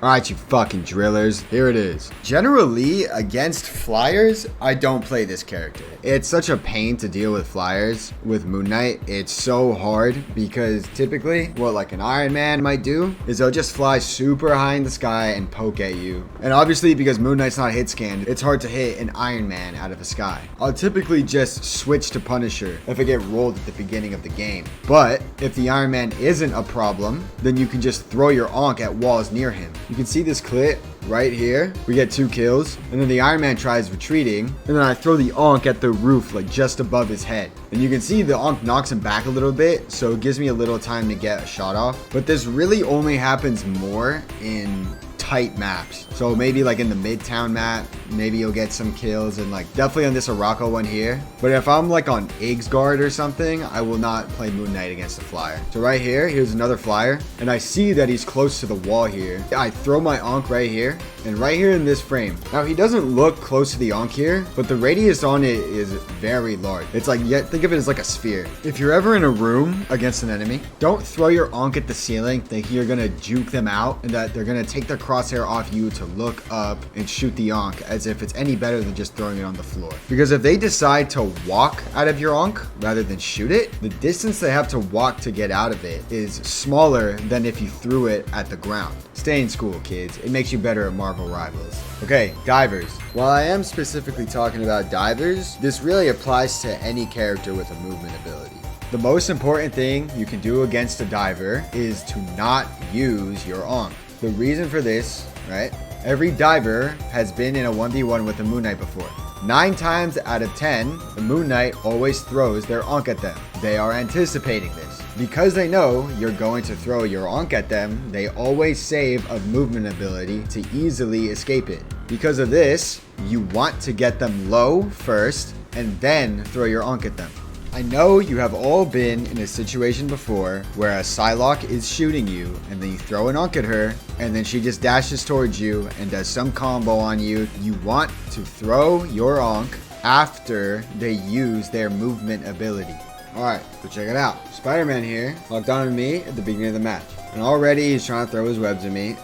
Alright, you fucking drillers. Here it is. Generally, against flyers, I don't play this character. It's such a pain to deal with flyers with Moon Knight. It's so hard because typically what like an Iron Man might do is they'll just fly super high in the sky and poke at you. And obviously because Moon Knight's not hit scanned, it's hard to hit an Iron Man out of the sky. I'll typically just switch to Punisher if I get rolled at the beginning of the game. But if the Iron Man isn't a problem, then you can just throw your Ankh at walls near him. You can see this clip right here. We get 2 kills, and then the Iron Man tries retreating, and then I throw the Ankh at the roof, like just above his head. And you can see the Ankh knocks him back a little bit, so it gives me a little time to get a shot off. But this really only happens more in tight maps. So maybe like in the Midtown map, maybe you'll get some kills, and like definitely on this Araco one here. But if I'm like on Iggsguard or something, I will not play Moon Knight against a flyer. So right here, here's another flyer, and I see that he's close to the wall here. I throw my Ankh right here, and right here in this frame. Now he doesn't look close to the Ankh here, but the radius on it is very large. It's like, yeah, think of it as like a sphere. If you're ever in a room against an enemy, don't throw your Ankh at the ceiling thinking you're gonna juke them out and that they're gonna take their crosshair off you to look up and shoot the Ankh as if it's any better than just throwing it on the floor. Because if they decide to walk out of your Ankh rather than shoot it, the distance they have to walk to get out of it is smaller than if you threw it at the ground. Stay in school, kids. It makes you better at Marvel Rivals. Okay, divers. While I am specifically talking about divers, this really applies to any character with a movement ability. The most important thing you can do against a diver is to not use your Ankh. The reason for this, right? Every diver has been in a 1v1 with the Moon Knight before. 9 times out of 10, the Moon Knight always throws their Ankh at them. They are anticipating this. Because they know you're going to throw your Ankh at them, they always save a movement ability to easily escape it. Because of this, you want to get them low first and then throw your Ankh at them. I know you have all been in a situation before where a Psylocke is shooting you and then you throw an Ankh at her and then she just dashes towards you and does some combo on you. You want to throw your Ankh after they use their movement ability. Alright, so check it out. Spider-Man here locked on to me at the beginning of the match. And already he's trying to throw his webs at me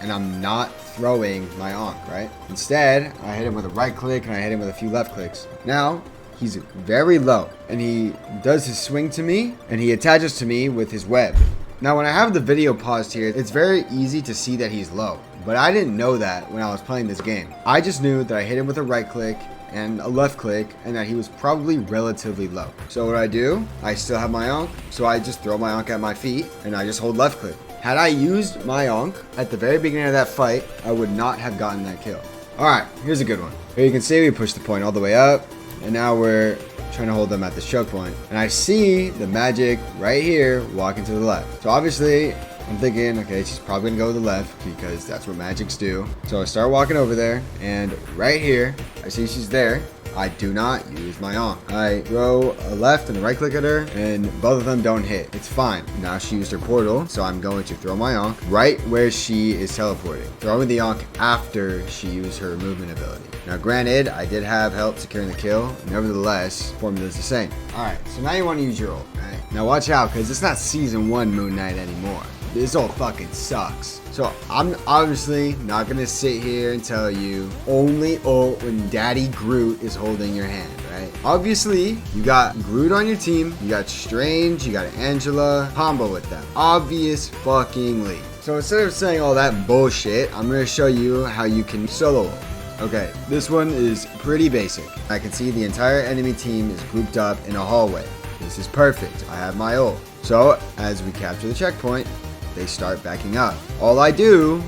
and I'm not throwing my Ankh, right? Instead, I hit him with a right click and I hit him with a few left clicks. Now, he's very low and he does his swing to me and he attaches to me with his web. Now when I have the video paused here, it's very easy to see that he's low, but I didn't know that when I was playing this game. I just knew that I hit him with a right click and a left click and that he was probably relatively low. So what I do, I still have my Ankh, so I just throw my Ankh at my feet and I just hold left click. Had I used my Ankh at the very beginning of that fight, I would not have gotten that kill. Alright, here's a good one. Here you can see we push the point all the way up. And now we're trying to hold them at this choke point. And I see the magic right here walking to the left. So obviously, I'm thinking, okay, she's probably gonna go to the left because that's what magics do. So I start walking over there, and right here, I see she's there. I do not use my Ankh. I throw a left and a right click at her, and both of them don't hit. It's fine. Now she used her portal, so I'm going to throw my Ankh right where she is teleporting. Throwing the Ankh after she used her movement ability. Now granted, I did have help securing the kill. Nevertheless, formula is the same. Alright, so now you want to use your ult, right? Now watch out, because it's not Season 1 Moon Knight anymore. This ult fucking sucks. So I'm obviously not going to sit here and tell you only ult when Daddy Groot is holding your hand, right? Obviously, you got Groot on your team, you got Strange, you got Angela, combo with them. Obvious fuckingly. So instead of saying all that bullshit, I'm going to show you how you can solo ult. Okay, this one is pretty basic. I can see the entire enemy team is grouped up in a hallway. This is perfect. I have my ult. So as we capture the checkpoint, they start backing up. All I do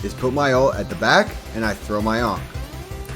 is put my ult at the back and I throw my Ankh.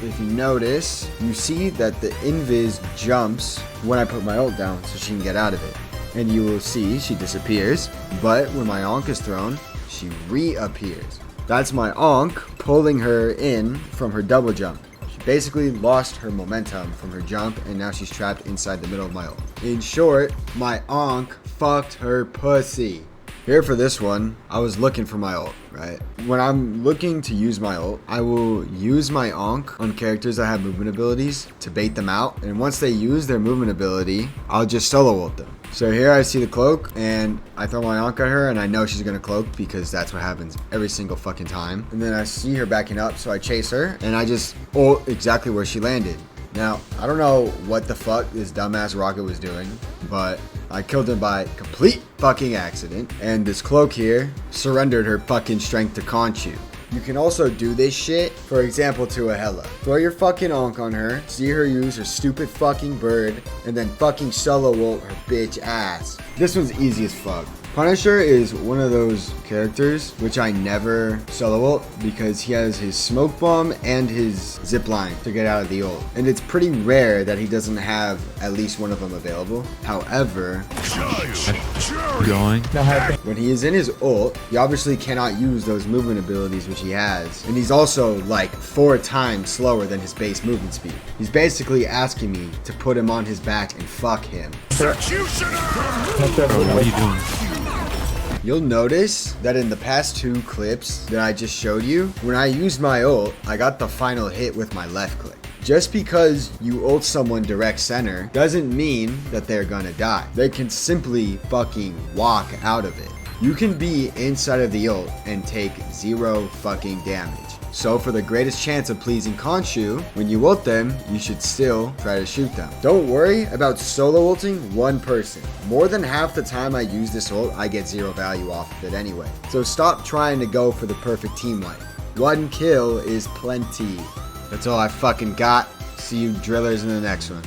If you notice, you see that the invis jumps when I put my ult down so she can get out of it. And you will see she disappears, but when my Ankh is thrown, she reappears. That's my Ankh pulling her in from her double jump. She basically lost her momentum from her jump and now she's trapped inside the middle of my ult. In short, my Ankh fucked her pussy. Here for this one, I was looking for my ult, right? When I'm looking to use my ult, I will use my Ankh on characters that have movement abilities to bait them out. And once they use their movement ability, I'll just solo ult them. So here I see the cloak and I throw my Ankh at her and I know she's gonna cloak because that's what happens every single fucking time. And then I see her backing up, so I chase her and I just ult exactly where she landed. Now, I don't know what the fuck this dumbass rocket was doing, but I killed him by complete fucking accident. And this cloak here surrendered her fucking strength to Khonshu. You can also do this shit, for example, to a Hela. Throw your fucking Ankh on her, see her use her stupid fucking bird, and then fucking solo ult her bitch ass. This one's easy as fuck. Punisher is one of those characters which I never solo ult because he has his smoke bomb and his zip line to get out of the ult. And it's pretty rare that he doesn't have at least one of them available. However, when he is in his ult, he obviously cannot use those movement abilities which he has. And he's also like 4 times slower than his base movement speed. He's basically asking me to put him on his back and fuck him. What are you doing? You'll notice that in the past 2 clips that I just showed you, when I used my ult, I got the final hit with my left click. Just because you ult someone direct center doesn't mean that they're gonna die. They can simply fucking walk out of it. You can be inside of the ult and take 0 fucking damage. So for the greatest chance of pleasing Khonshu, when you ult them, you should still try to shoot them. Don't worry about solo ulting one person. More than half the time I use this ult, I get 0 value off of it anyway. So stop trying to go for the perfect team wipe. 1 kill is plenty. That's all I fucking got. See you drillers in the next one.